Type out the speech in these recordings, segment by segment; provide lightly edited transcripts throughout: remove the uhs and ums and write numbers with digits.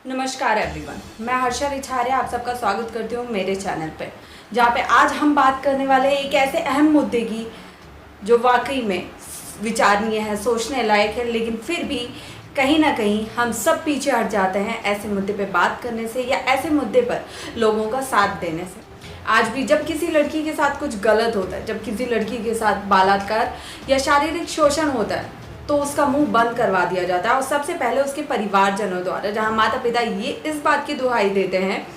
नमस्कार एवरीवन, मैं हर्षा रिछारिया आप सबका स्वागत करती हूँ मेरे चैनल पे, जहाँ पे आज हम बात करने वाले हैं एक ऐसे अहम मुद्दे की जो वाकई में विचारणीय है, सोचने लायक है, लेकिन फिर भी कहीं ना कहीं हम सब पीछे हट जाते हैं ऐसे मुद्दे पे बात करने से या ऐसे मुद्दे पर लोगों का साथ देने से। आज भी जब किसी लड़की के साथ कुछ गलत होता है, जब किसी लड़की के साथ बलात्कार या शारीरिक शोषण होता है, तो उसका मुंह बंद करवा दिया जाता है और सबसे पहले उसके परिवारजनों द्वारा, जहां माता पिता ये इस बात की दुहाई देते हैं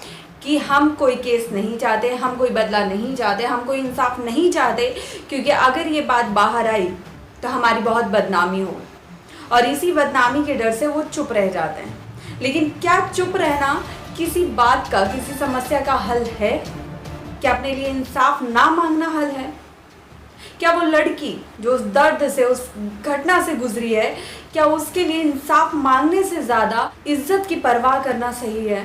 कि हम कोई केस नहीं चाहते, हम कोई बदला नहीं चाहते, हम कोई इंसाफ नहीं चाहते, क्योंकि अगर ये बात बाहर आई तो हमारी बहुत बदनामी हो, और इसी बदनामी के डर से वो चुप रह जाते हैं। लेकिन क्या चुप रहना किसी बात का, किसी समस्या का हल है? क्या अपने लिए इंसाफ ना मांगना हल है? क्या वो लड़की जो उस दर्द से, उस घटना से गुजरी है, क्या उसके लिए इंसाफ मांगने से ज़्यादा इज्जत की परवाह करना सही है?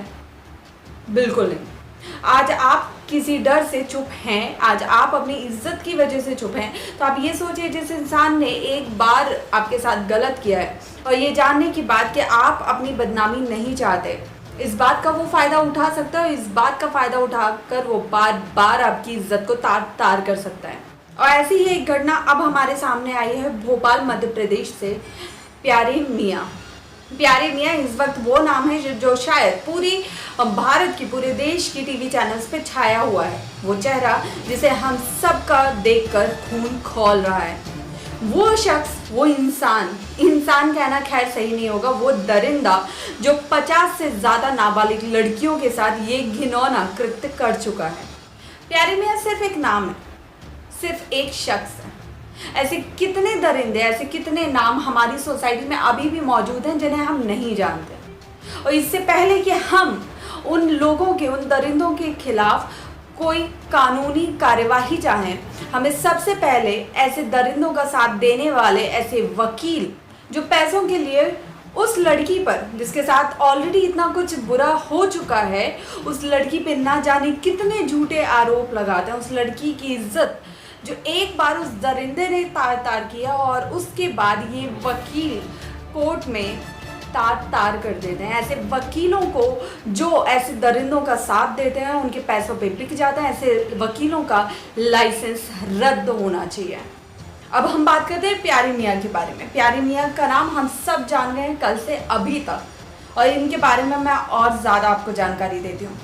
बिल्कुल नहीं। आज आप किसी डर से चुप हैं, आज आप अपनी इज्जत की वजह से चुप हैं, तो आप ये सोचिए जिस इंसान ने एक बार आपके साथ गलत किया है और ये जानने की बात कि आप अपनी बदनामी नहीं चाहते, इस बात का वो फ़ायदा उठा सकता है, इस बात का फ़ायदा उठाकर वो बार बार आपकी इज्जत को तार तार कर सकता है। और ऐसी ही एक घटना अब हमारे सामने आई है भोपाल मध्य प्रदेश से। प्यारे मियाँ इस वक्त वो नाम है जो शायद पूरी भारत की, पूरे देश की टीवी चैनल्स पे छाया हुआ है। वो चेहरा जिसे हम सब का देखकर खून खौल रहा है, वो शख्स, वो इंसान कहना खैर सही नहीं होगा, वो दरिंदा जो 50 से ज़्यादा नाबालिग लड़कियों के साथ ये घिनौना कृत्य कर चुका है। प्यारे मियाँ सिर्फ एक नाम है, सिर्फ एक शख्स है। ऐसे कितने दरिंदे, ऐसे कितने नाम हमारी सोसाइटी में अभी भी मौजूद हैं जिन्हें हम नहीं जानते। और इससे पहले कि हम उन लोगों के, उन दरिंदों के खिलाफ कोई कानूनी कार्यवाही चाहें, हमें सबसे पहले ऐसे दरिंदों का साथ देने वाले ऐसे वकील जो पैसों के लिए उस लड़की पर, जिसके साथ ऑलरेडी इतना कुछ बुरा हो चुका है, उस लड़की पे ना जाने कितने झूठे आरोप लगाते हैं, उस लड़की की इज्जत जो एक बार उस दरिंदे ने तार तार किया और उसके बाद ये वकील कोर्ट में तार तार कर देते हैं। ऐसे वकीलों को जो ऐसे दरिंदों का साथ देते हैं, उनके पैसों पे बिक जाता है। ऐसे वकीलों का लाइसेंस रद्द होना चाहिए। अब हम बात करते हैं प्यारी मियाँ के बारे में। प्यारी मियाँ का नाम हम सब जान गए हैं कल से अभी तक, और इनके बारे में मैं और ज़्यादा आपको जानकारी देती हूँ।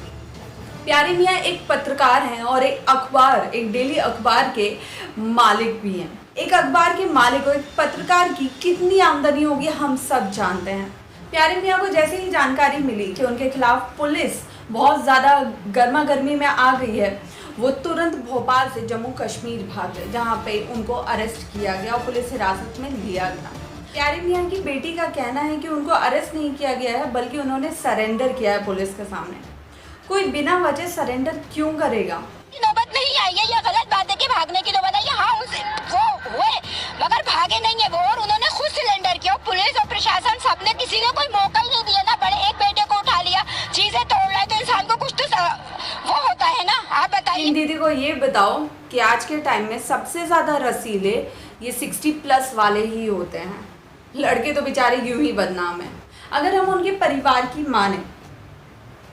प्यारी मियाँ एक पत्रकार हैं और एक डेली अखबार के मालिक भी हैं। एक अखबार के मालिक और एक पत्रकार की कितनी आमदनी होगी हम सब जानते हैं। प्यारी मियाँ को जैसे ही जानकारी मिली कि उनके खिलाफ पुलिस बहुत ज़्यादा गर्मा गर्मी में आ गई है, वो तुरंत भोपाल से जम्मू कश्मीर भाग गए, जहाँ पे उनको अरेस्ट किया गया और पुलिस हिरासत में लिया गया। प्यारी मियाँ की बेटी का कहना है कि उनको अरेस्ट नहीं किया गया है, बल्कि उन्होंने सरेंडर किया है पुलिस के सामने। कोई बिना वजह सरेंडर क्यों करेगा? नौबत नहीं आई है, ये गलत बात है कि भागने की नौबत आई है। हाँ, वो हुए मगर भागे नहीं है वो, और उन्होंने खुद सिलेंडर किया। पुलिस और प्रशासन सबने, किसी ने कोई मौका ही नहीं दिया ना। बड़े एक बेटे को उठा लिया, चीजें तोड़ रहा है, तो इंसान को कुछ तो वो होता है ना। आप बताइए। इन दीदी को ये बताओ कि आज के टाइम में सबसे ज्यादा रसीले ये 60+ वाले ही होते हैं। लड़के तो बेचारे यूं ही बदनाम है। अगर हम उनके परिवार की माने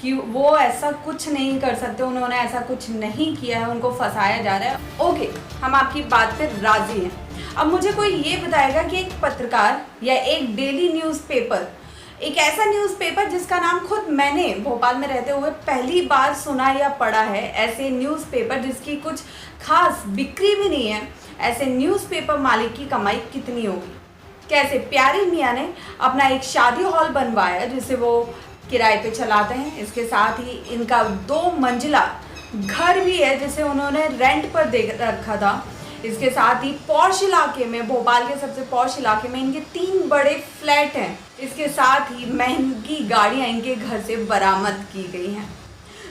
कि वो ऐसा कुछ नहीं कर सकते, उन्होंने ऐसा कुछ नहीं किया है, उनको फंसाया जा रहा है, ओके, हम आपकी बात पे राजी हैं। अब मुझे कोई ये बताएगा कि एक पत्रकार या एक डेली न्यूज़पेपर, एक ऐसा न्यूज़पेपर जिसका नाम खुद मैंने भोपाल में रहते हुए पहली बार सुना या पढ़ा है, ऐसे न्यूज़पेपर जिसकी कुछ खास बिक्री भी नहीं है, ऐसे न्यूज़पेपर मालिक की कमाई कितनी होगी? कैसे प्यारी मियाँ ने अपना एक शादी हॉल बनवाया जिसे वो किराए पे चलाते हैं। इसके साथ ही इनका 2 मंजिला घर भी है जिसे उन्होंने रेंट पर दे रखा था। इसके साथ ही पॉश इलाके में, भोपाल के सबसे पॉश इलाके में इनके 3 बड़े फ्लैट हैं। इसके साथ ही महंगी गाड़ियाँ इनके घर से बरामद की गई हैं।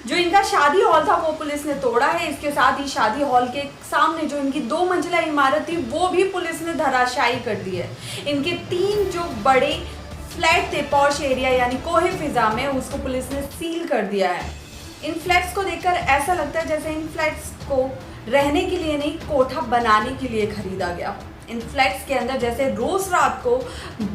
जो इनका शादी हॉल था वो पुलिस ने तोड़ा है। इसके साथ ही शादी हॉल के सामने जो इनकी 2 मंजिला इमारत थी वो भी पुलिस ने धराशायी कर दी है। इनके 3 जो बड़े फ्लैट थे पॉश एरिया यानी कोहे फिजा में, उसको पुलिस ने सील कर दिया है। इन फ्लैट्स को देखकर ऐसा लगता है जैसे इन फ्लैट्स को रहने के लिए नहीं, कोठा बनाने के लिए खरीदा गया। इन फ्लैट्स के अंदर जैसे रोज रात को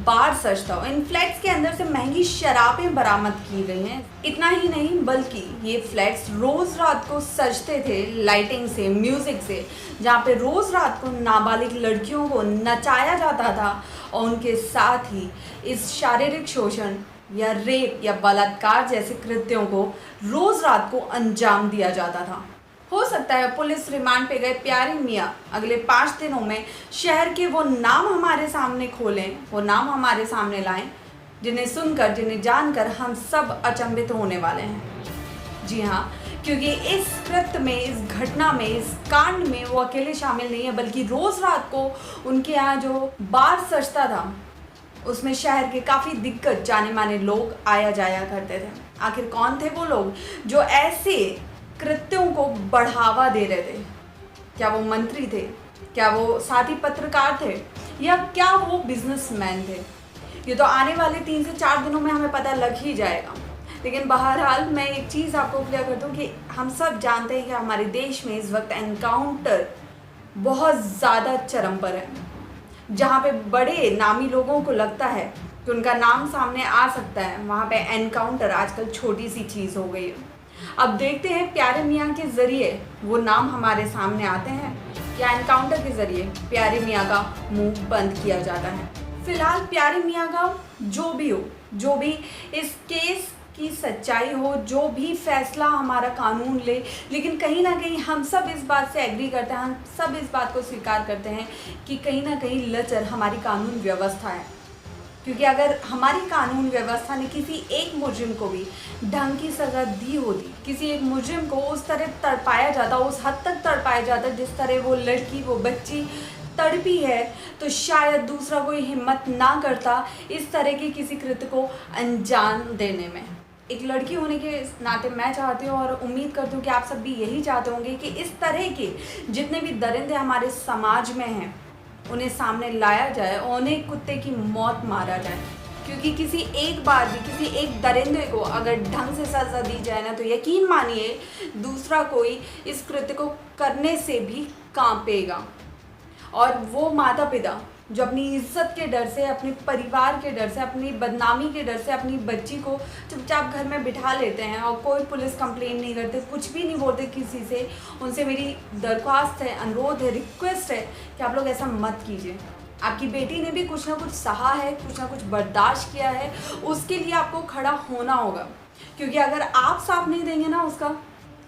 बार सजता हो, इन फ्लैट्स के अंदर से महंगी शराबें बरामद की गई हैं। इतना ही नहीं बल्कि ये फ्लैट्स रोज रात को सजते थे लाइटिंग से, म्यूजिक से, जहाँ पे रोज रात को नाबालिग लड़कियों को नचाया जाता था और उनके साथ ही इस शारीरिक शोषण या रेप या बलात्कार जैसे कृत्यों को रोज रात को अंजाम दिया जाता था। हो सकता है पुलिस रिमांड पे गए प्यारे मियाँ अगले 5 दिनों में शहर के वो नाम हमारे सामने खोलें, वो नाम हमारे सामने लाएं जिन्हें सुनकर, जिन्हें जानकर हम सब अचंभित होने वाले हैं। जी हाँ, क्योंकि इस कृत्य में, इस घटना में, इस कांड में वो अकेले शामिल नहीं है, बल्कि रोज रात को उनके यहाँ जो बार सजता था उसमें शहर के काफ़ी दिग्गज जाने माने लोग आया जाया करते थे। आखिर कौन थे वो लोग जो ऐसे कृत्यों को बढ़ावा दे रहे थे? क्या वो मंत्री थे? क्या वो साथी पत्रकार थे? या क्या वो बिजनेसमैन थे? ये तो आने वाले 3 से 4 दिनों में हमें पता लग ही जाएगा। लेकिन बहरहाल मैं एक चीज़ आपको क्लियर कर दूं कि हम सब जानते हैं कि हमारे देश में इस वक्त एनकाउंटर बहुत ज़्यादा चरम पर है। जहाँ पे बड़े नामी लोगों को लगता है कि उनका नाम सामने आ सकता है, वहाँ पे एनकाउंटर आजकल छोटी सी चीज़ हो गई है। अब देखते हैं प्यारे मियाँ के ज़रिए वो नाम हमारे सामने आते हैं या एनकाउंटर के ज़रिए प्यारे मियाँ का मुंह बंद किया जाता है। फिलहाल प्यारे मियाँ का जो भी हो, जो भी इस केस की सच्चाई हो, जो भी फैसला हमारा कानून ले, लेकिन कहीं ना कहीं हम सब इस बात से एग्री करते हैं, हम सब इस बात को स्वीकार करते हैं कि कहीं ना कहीं लचर हमारी कानून व्यवस्था है। क्योंकि अगर हमारी कानून व्यवस्था ने किसी एक मुजरिम को भी ढंग की सज़ा दी होती, किसी एक मुजरिम को उस तरह तड़पाया जाता, उस हद तक तड़पाया जाता जिस तरह वो लड़की, वो बच्ची तड़पी है, तो शायद दूसरा कोई हिम्मत ना करता इस तरह के किसी कृत्य को अंजाम देने में। एक लड़की होने के नाते मैं चाहती हूँ और उम्मीद करती हूँ कि आप सब भी यही चाहते होंगे कि इस तरह के जितने भी दरिंदे हमारे समाज में हैं उन्हें सामने लाया जाए और उन्हें कुत्ते की मौत मारा जाए। क्योंकि किसी एक बार भी किसी एक दरिंदे को अगर ढंग से सज़ा दी जाए ना, तो यकीन मानिए दूसरा कोई इस कृत्य को करने से भी कांपेगा। और वो माता पिता जो अपनी इज्जत के डर से, अपने परिवार के डर से, अपनी बदनामी के डर से अपनी बच्ची को चुपचाप घर में बिठा लेते हैं और कोई पुलिस कंप्लेन नहीं करते, कुछ भी नहीं बोलते किसी से, उनसे मेरी दरख्वास्त है, अनुरोध है, रिक्वेस्ट है कि आप लोग ऐसा मत कीजिए। आपकी बेटी ने भी कुछ ना कुछ सहा है, कुछ ना कुछ बर्दाश्त किया है, उसके लिए आपको खड़ा होना होगा। क्योंकि अगर आप साथ नहीं देंगे ना उसका,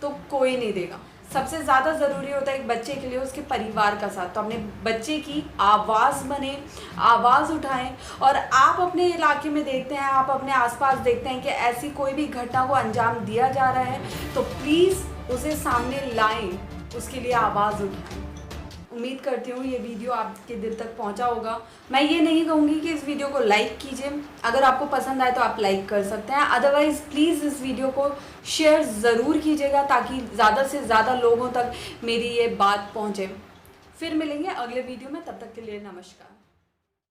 तो कोई नहीं देगा। सबसे ज़्यादा ज़रूरी होता है एक बच्चे के लिए उसके परिवार का साथ। तो अपने बच्चे की आवाज़ बने, आवाज़ उठाएं। और आप अपने इलाके में देखते हैं, आप अपने आसपास देखते हैं कि ऐसी कोई भी घटना को अंजाम दिया जा रहा है, तो प्लीज़ उसे सामने लाएं, उसके लिए आवाज़ उठाएं। उम्मीद करती हूँ ये वीडियो आपके दिल तक पहुँचा होगा। मैं ये नहीं कहूँगी कि इस वीडियो को लाइक कीजिए, अगर आपको पसंद आए तो आप लाइक कर सकते हैं, अदरवाइज़ प्लीज़ इस वीडियो को शेयर ज़रूर कीजिएगा ताकि ज़्यादा से ज़्यादा लोगों तक मेरी ये बात पहुँचे। फिर मिलेंगे अगले वीडियो में, तब तक के लिए नमस्कार।